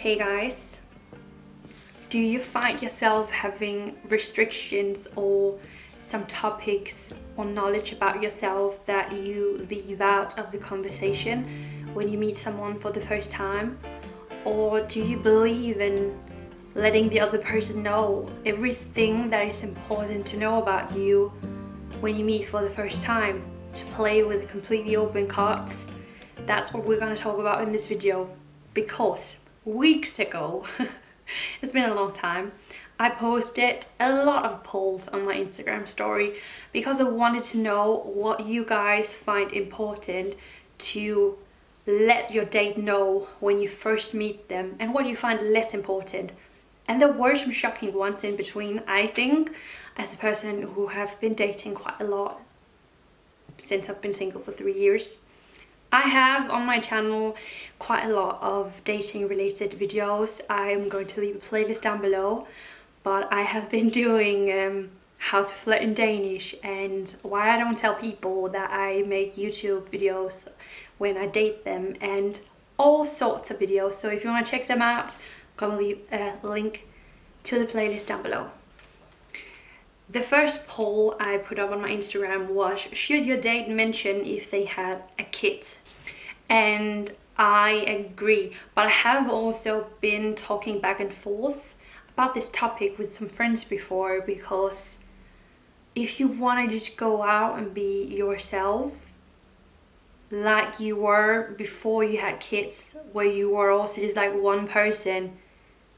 Hey guys, do you find yourself having restrictions or some topics or knowledge about yourself that you leave out of the conversation when you meet someone for the first time? Or do you believe in letting the other person know everything that is important to know about you when you meet for the first time, to play with completely open cards? That's what we're going to talk about in this video, because weeks ago, it's been a long time, I posted a lot of polls on my Instagram story because I wanted to know what you guys find important to let your date know when you first meet them and what you find less important. And there were some shocking ones in between, I think, as a person who have been dating quite a lot since I've been single for 3 years. I have on my channel quite a lot of dating related videos. I'm going to leave a playlist down below, but I have been doing how to flirt in Danish and why I don't tell people that I make YouTube videos when I date them and all sorts of videos. So if you want to check them out, I'm gonna leave a link to the playlist down below. The first poll I put up on my Instagram was, should your date mention if they have a kid? And I agree, but I have also been talking back and forth about this topic with some friends before, because if you want to just go out and be yourself like you were before you had kids, where you were also just like one person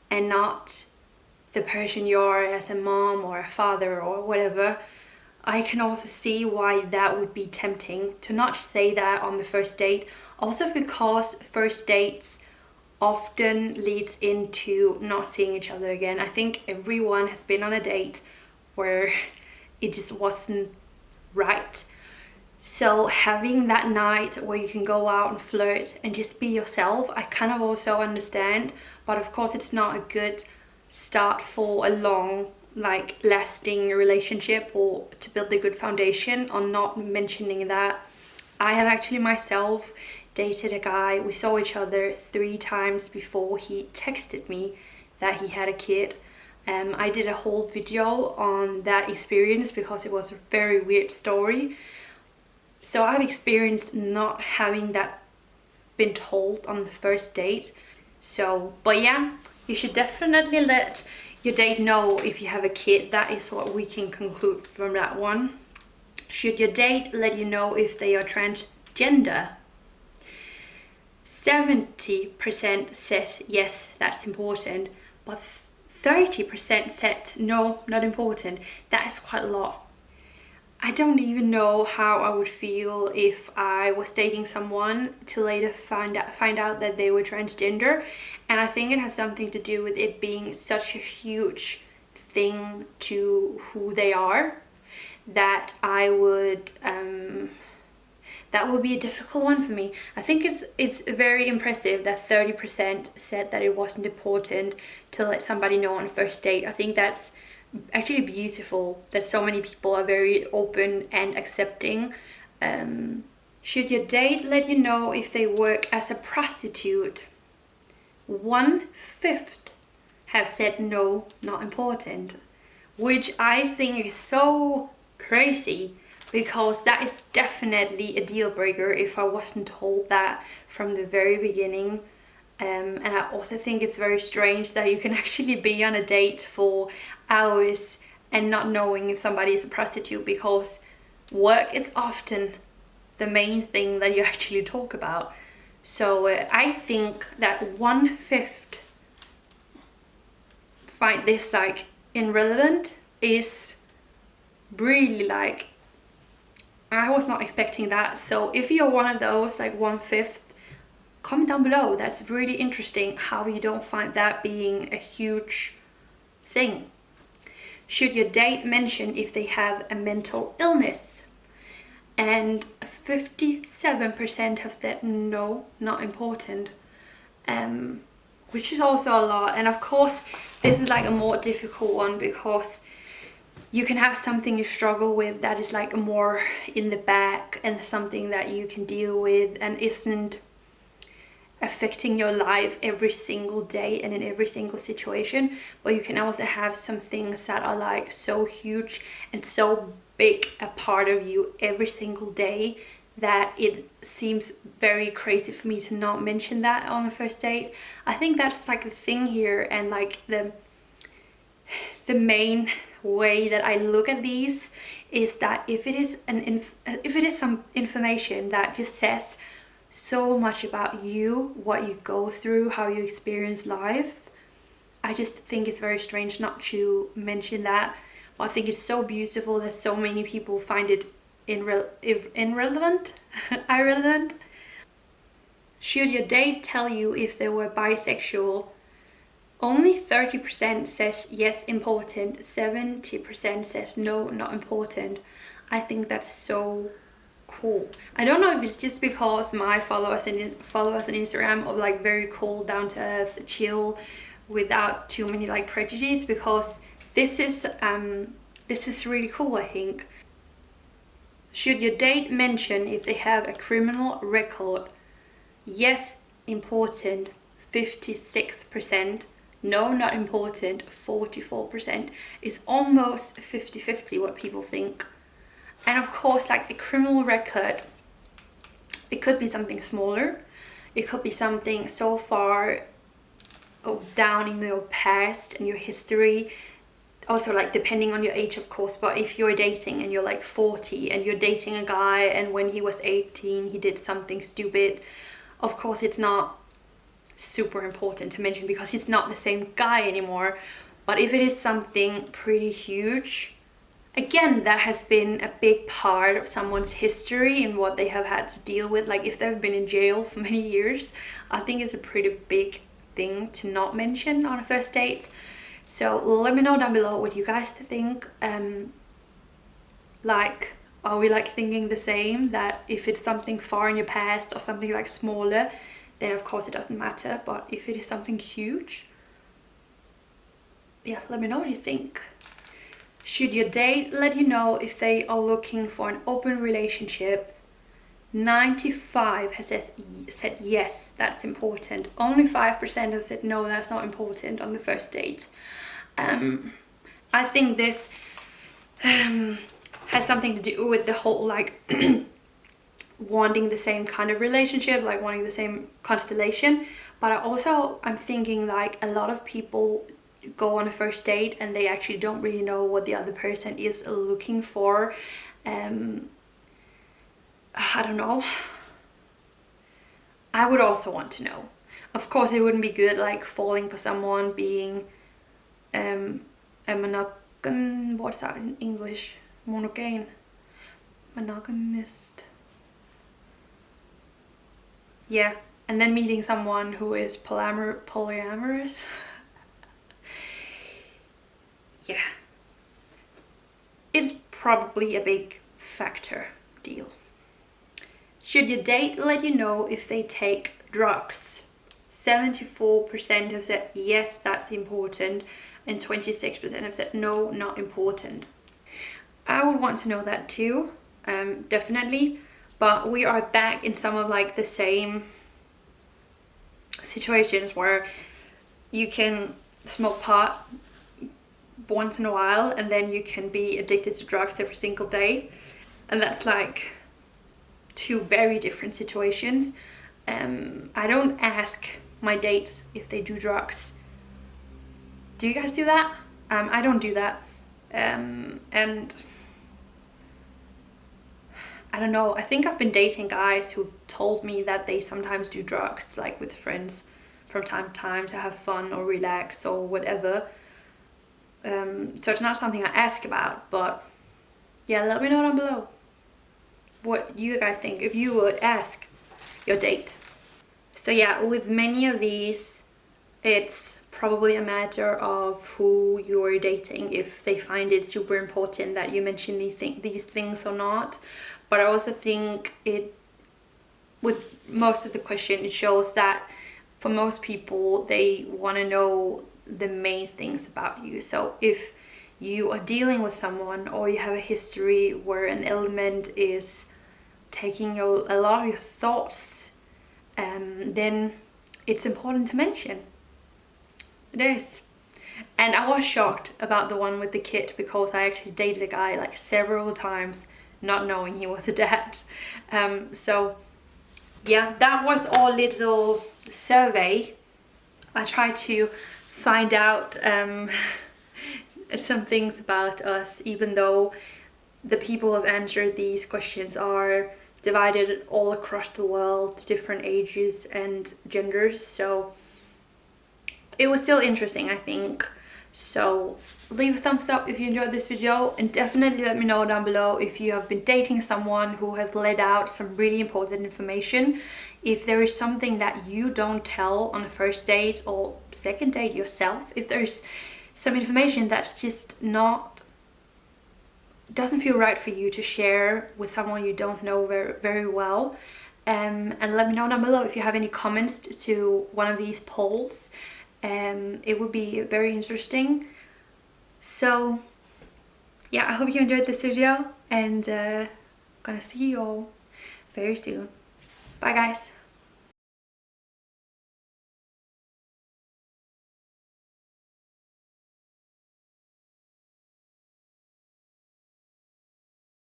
and not the person you are as a mom or a father or whatever, I can also see why that would be tempting to not say that on the first date. Also because first dates often leads into not seeing each other again. I think everyone has been on a date where it just wasn't right. So having that night where you can go out and flirt and just be yourself, I kind of also understand. But of course it's not a good start for a long, like, lasting relationship or to build a good foundation on not mentioning that. I have actually myself dated a guy. We saw each other 3 times before he texted me that he had a kid. I did a whole video on that experience because it was a very weird story. So I've experienced not having that been told on the first date. So, but yeah, you should definitely let your date know if you have a kid. That is what we can conclude from that one. Should your date let you know if they are transgender? 70% says yes, that's important, but 30% said no, not important. That is quite a lot. I don't even know how I would feel if I was dating someone to later find out that they were transgender. And I think it has something to do with it being such a huge thing to who they are that I would that would be a difficult one for me. I think it's very impressive that 30% said that it wasn't important to let somebody know on a first date. I think that's actually beautiful that so many people are very open and accepting. Should your date let you know if they work as a prostitute? 1/5 have said no, not important, which I think is so crazy, because that is definitely a deal breaker if I wasn't told that from the very beginning. And I also think it's very strange that you can actually be on a date for hours and not knowing if somebody is a prostitute, because work is often the main thing that you actually talk about. So I think that 1/5 find this like irrelevant is really like, I was not expecting that. So if you're one of those, like 1/5, comment down below. That's really interesting how you don't find that being a huge thing. Should your date mention if they have a mental illness? And 57% have said no, not important, which is also a lot. And of course this is like a more difficult one, because you can have something you struggle with that is like more in the back and something that you can deal with and isn't affecting your life every single day and in every single situation, but you can also have some things that are like so huge and so big a part of you every single day that it seems very crazy for me to not mention that on the first date. I think that's like the thing here, and like the main way that I look at these is that if it is some information that just says so much about you, what you go through, how you experience life, I just think it's very strange not to mention that. But I think it's so beautiful that so many people find it irrelevant. Irrelevant. Should your date tell you if they were bisexual? Only 30% says yes, important. 70% says no, not important. I think that's so cool. I don't know if it's just because my followers on Instagram are like very cool, down to earth, chill, without too many like prejudice, because this is really cool, I think. Should your date mention if they have a criminal record? Yes, important, 56%. No, not important, 44%. It's almost 50-50 what people think. And of course, like a criminal record, it could be something smaller. It could be something so far down in your past and your history. Also, like, depending on your age, of course, but if you're dating and you're like 40 and you're dating a guy and when he was 18 he did something stupid, of course it's not super important to mention because he's not the same guy anymore. But if it is something pretty huge, again, that has been a big part of someone's history and what they have had to deal with, like if they've been in jail for many years, I think it's a pretty big thing to not mention on a first date. So let me know down below what you guys think. Like, are we like thinking the same, that if it's something far in your past or something like smaller, then of course it doesn't matter, but if it is something huge, yeah, let me know what you think. Should your date let you know if they are looking for an open relationship? 95 has said yes, that's important. Only 5% have said no, that's not important on the first date. I think this has something to do with the whole like wanting the same kind of relationship, like wanting the same constellation. But I'm thinking like a lot of people go on a first date and they actually don't really know what the other person is looking for. I don't know. I would also want to know. Of course, it wouldn't be good like falling for someone being a monogam. What's that in English? Monogame. Monogamist. Yeah, and then meeting someone who is polyamorous. Yeah, it's probably a big factor deal. Should your date let you know if they take drugs? 74% have said yes, that's important, and 26% have said no, not important. I would want to know that too, definitely. But we are back in some of like the same situations where you can smoke pot once in a while and then you can be addicted to drugs every single day, and that's like two very different situations. I don't ask my dates if they do drugs. Do you guys do that? I don't do that. And I don't know, I think I've been dating guys who've told me that they sometimes do drugs, like with friends from time to time to have fun or relax or whatever. So it's not something I ask about, but yeah, let me know down below what you guys think, if you would ask your date. So yeah, with many of these, it's probably a matter of who you're dating, if they find it super important that you mention these things or not. But I also think with most of the question, it shows that for most people, they want to know the main things about you. So if you are dealing with someone or you have a history where an element is taking a lot of your thoughts, then it's important to mention. It is. And I was shocked about the one with the kid, because I actually dated a guy like several times not knowing he was a dad. So yeah, that was our little survey. I tried to find out some things about us, even though the people who have answered these questions are divided all across the world, different ages and genders. So it was still interesting, I think. So leave a thumbs up if you enjoyed this video, and definitely let me know down below if you have been dating someone who has let out some really important information. If there is something that you don't tell on a first date or second date yourself, if there's some information that's just doesn't feel right for you to share with someone you don't know very well. And let me know down below if you have any comments to one of these polls. It would be very interesting. So yeah, I hope you enjoyed this video, and gonna see you all very soon. Bye guys.